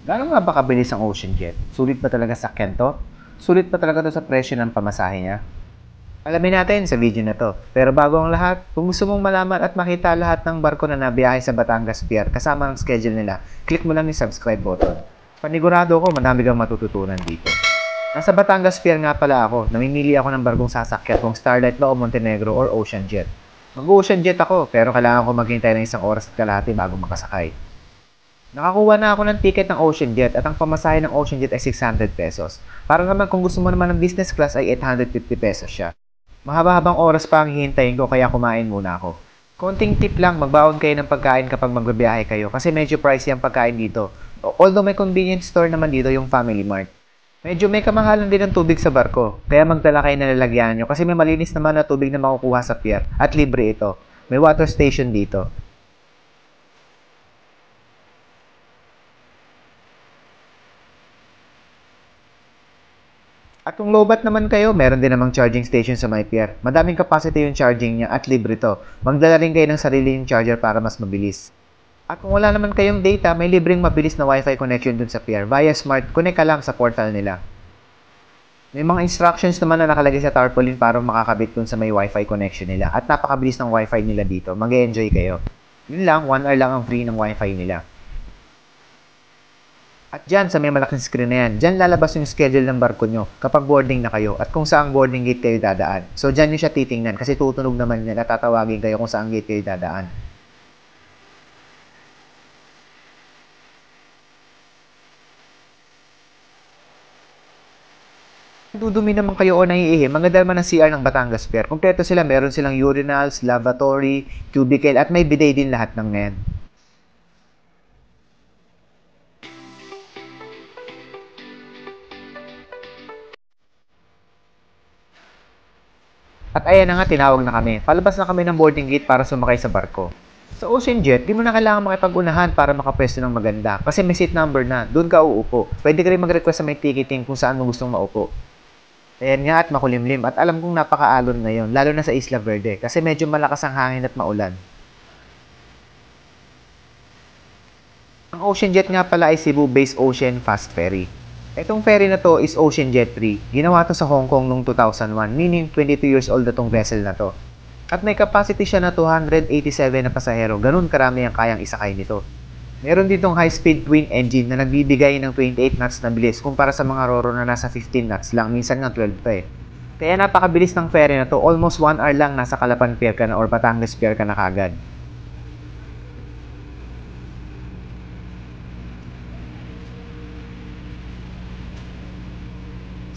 Gaano nga ba kabilis ang Ocean Jet? Sulit ba talaga sakyan to? Sulit ba talaga to sa presyo ng pamasahe niya? Alamin natin sa video na to. Pero bago ang lahat, kung gusto mong malaman at makita lahat ng barko na nabiyahe sa Batangas Pier kasama ang schedule nila, click mo lang yung subscribe button. Panigurado ko madami kang matututunan dito. Nasa Batangas Pier nga pala ako, namimili ako ng barkong sasakyan kung Starlight ba o Montenegro or Ocean Jet. Mag-Ocean Jet ako pero kailangan ko maghintay ng 1 oras at kalahati bago makasakay. Nakakuha na ako ng ticket ng Ocean Jet at ang pamasahe ng Ocean Jet ay 600 pesos. Para naman kung gusto mo naman ng business class ay 850 pesos siya. Mahaba-habang oras pa ang hihintayin ko kaya kumain muna ako. Konting tip lang, magbaon kayo ng pagkain kapag magbabiyahe kayo kasi medyo pricey ang pagkain dito. Although may convenience store naman dito yung Family Mart. Medyo may kamahalan din ng tubig sa barko, kaya magdala kayo ng lalagyan nyo kasi may malinis naman na tubig na makukuha sa pier at libre ito. May water station dito. At kung lowbat naman kayo, meron din namang charging station sa my pier. Madaming capacity yung charging niya at libre to. Magdala rin kayo ng sarili yung charger para mas mabilis. At kung wala naman kayong data, may libreng mabilis na wifi connection dun sa pier. Via smart, connect ka lang sa portal nila. May mga instructions naman na nakalagay sa tarpaulin para makakabit dun sa may wifi connection nila. At napakabilis ng wifi nila dito. Mag-enjoy kayo. Yun lang, 1 hour lang ang free ng wifi nila. At dyan sa may malaking screen na yan, dyan lalabas yung schedule ng barko nyo kapag boarding na kayo at kung saang boarding gate kayo dadaan. So dyan nyo siya titingnan kasi tutunog naman yan at tatawagin kayo kung saang gate kayo dadaan. Dudumi naman kayo o naiihi, maganda naman ng CR ng Batangas Pier. Kompleto sila, meron silang urinals, lavatory, cubicle at may bidet din lahat ng yan. At ayan na nga, tinawag na kami. Palabas na kami ng boarding gate para sumakay sa barko. Sa Ocean Jet, di mo na kailangan makipag-unahan para makapwesto ng maganda kasi may seat number na, doon ka uupo. Pwede ka rin mag-request sa may ticketing kung saan mo gustong maupo. Ayan nga at makulimlim at alam kong napaka-alon ngayon, lalo na sa Isla Verde kasi medyo malakas ang hangin at maulan. Ang Ocean Jet nga pala ay Cebu-based Ocean Fast Ferry. Itong ferry na to is Ocean Jet 3. Ginawa to sa Hong Kong noong 2001, meaning 22 years old na tong vessel na to. At may capacity siya na 287 na pasahero, ganun karami ang kayang isakay nito. Meron ditong high-speed twin engine na nagbibigay ng 28 knots na bilis kumpara sa mga Roro na nasa 15 knots lang, minsan nga 12 pa eh. Kaya napakabilis ng ferry na to, almost 1 hour lang nasa Calapan Pier ka na or Batangas Pier ka na kagad.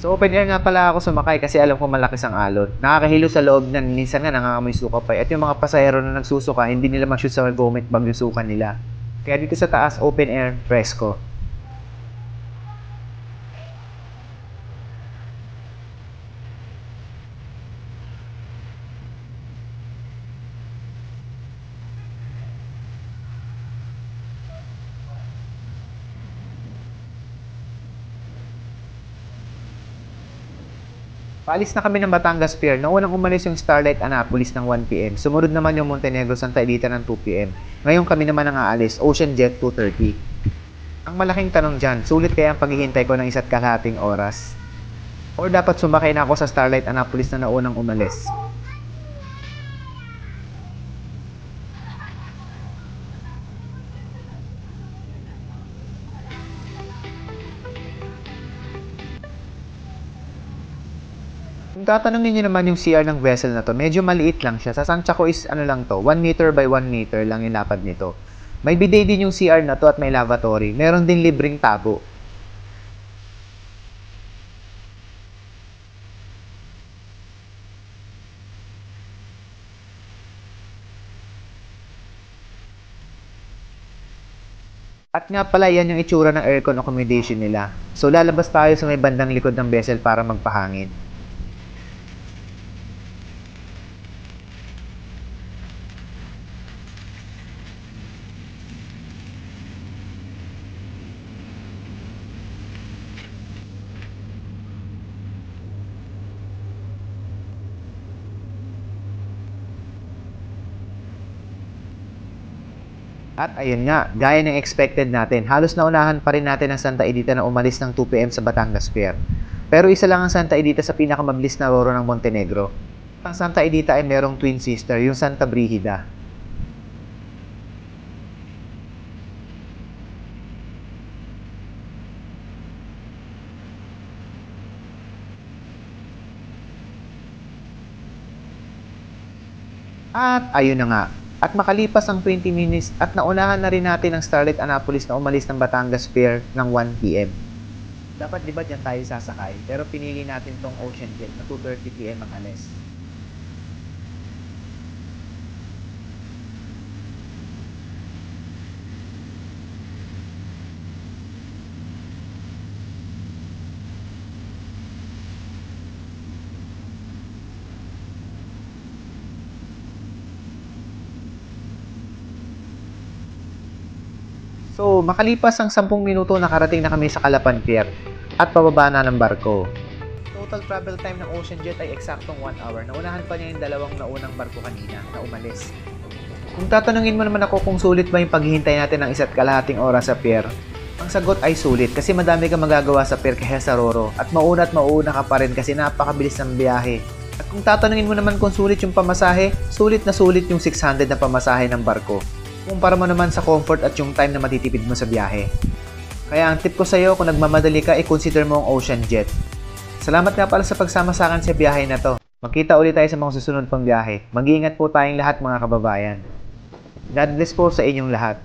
So open air nga pala ako sumakay kasi alam ko malakas ang alon. Nakakahilo sa loob na minsan nga nangangamoy suka pa. At yung mga pasahero na nagsusuka, hindi nila mag-shoot sa vomit bag yung suka nila. Kaya dito sa taas, open air, fresco. Paalis na kami ng Batangas Pier. Noong unang umalis yung Starlight Annapolis ng 1 p.m. Sumunod naman yung Montenegro Santa Elita ng 2 p.m. Ngayon kami naman ang aalis, Ocean Jet 2:30. Ang malaking tanong dyan, sulit kaya ang paghihintay ko ng 1.5 oras? Or dapat sumakay na ako sa Starlight Annapolis na naunang umalis? Kung tatanungin niyo naman yung CR ng vessel na to, medyo maliit lang siya. Sa Sancha ko is ano lang to, 1 meter by 1 meter lang yung lapad nito. May bidet din yung CR na to at may lavatory. Meron din libreng tabo. At nga pala, yan yung itsura ng aircon accommodation nila. So lalabas tayo sa may bandang likod ng vessel para magpahangin. At ayun nga, gaya ng expected natin, halos naunahan pa rin natin ang Santa Edita na umalis ng 2 PM sa Batangas Pier. Pero isa lang ang Santa Edita sa pinakamabilis na roro ng Montenegro. Ang Santa Edita ay merong twin sister, yung Santa Brigida. At ayun na nga. At makalipas ang 20 minutes at naunahan na rin natin ang Starlight Annapolis na umalis ng Batangas Pier ng 1 PM. Dapat di ba dyan tayo sasakay? Pero pinili natin tong Ocean Jet na 2:30 PM ang alis. So, makalipas ang 10 minuto nakarating na kami sa Calapan Pier at pababa na ng barko. Total travel time ng Ocean Jet ay eksaktong 1 hour. Naunahan pa niya yung dalawang naunang barko kanina na umalis. Kung tatanungin mo naman ako kung sulit ba yung paghihintay natin ng 1.5 oras sa pier, ang sagot ay sulit kasi madami kang magagawa sa pier kaya sa Roro at mauna ka pa rin kasi napakabilis ng biyahe. At kung tatanungin mo naman kung sulit yung pamasahe, sulit na sulit yung 600 na pamasahe ng barko. Kumpara mo naman sa comfort at yung time na matitipid mo sa biyahe. Kaya ang tip ko sa iyo kung nagmamadali ka, i-consider mo ang Ocean Jet. Salamat nga pala sa pagsama sa akin sa biyahe na to. Magkita ulit tayo sa mga susunod pang biyahe. Mag-iingat po tayong lahat mga kababayan. God bless po sa inyong lahat.